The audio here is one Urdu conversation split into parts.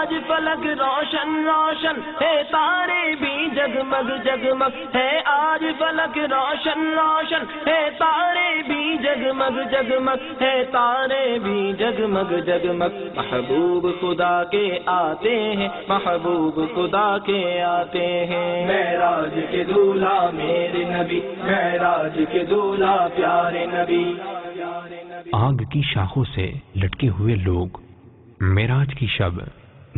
آج فلک روشن روشن ہے، تارے بھی جگمگ جگمگ ہے، آج فلک روشن روشن ہے، تارے بھی جگمگ جگمگ ہے، تارے بھی جگمگ جگمگ، محبوب خدا کے آتے ہیں، محبوب خدا کے آتے ہیں، معراج کے دولہا میرے نبی، معراج کے دولہا پیارے نبی۔ آگ کی شاخوں سے لٹکے ہوئے لوگ معراج کی شب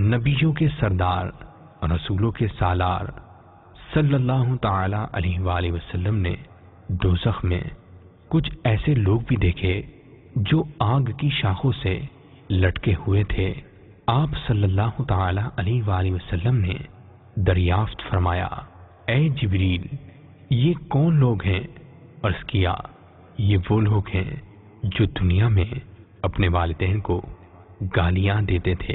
نبیوں کے سردار رسولوں کے سالار صلی اللہ تعالی علیہ وآلہ وسلم نے دوزخ میں کچھ ایسے لوگ بھی دیکھے جو آگ کی شاخوں سے لٹکے ہوئے تھے۔ آپ صلی اللہ تعالی علیہ وآلہ وسلم نے دریافت فرمایا، اے جبریل، یہ کون لوگ ہیں؟ عرض کیا، یہ وہ لوگ ہیں جو دنیا میں اپنے والدین کو گالیاں دیتے تھے۔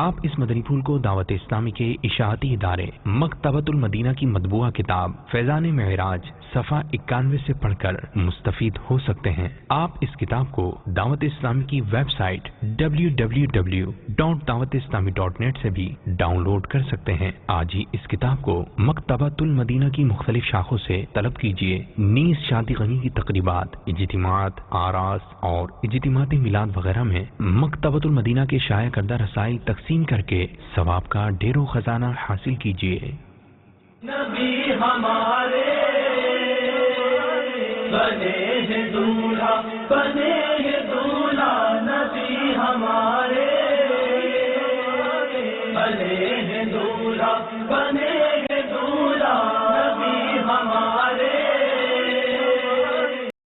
آپ اس مدنی پھول کو دعوت اسلامی کے اشاعتی ادارے مکتبۃ المدینہ کی مطبوعہ کتاب فیضان معراج صفحہ 91 سے پڑھ کر مستفید ہو سکتے ہیں۔ آپ اس کتاب کو دعوت اسلامی کی ویب سائٹ www.dawatIslami.net سے بھی ڈاؤن لوڈ کر سکتے ہیں۔ آج ہی اس کتاب کو مکتبۃ المدینہ کی مختلف شاخوں سے طلب کیجیے۔ نیز شادی غنی کی تقریبات، اجتماعات، آراس اور اجتماعات میلاد وغیرہ میں مکتبۃ المدینہ کے شائع کردہ رسائل تقسیم کر کے ثواب کا ڈھیر و خزانہ حاصل کیجیے۔ نبی ہمارے بنے ہیں دولہا، بنے ہیں دولہا، نبی ہمارے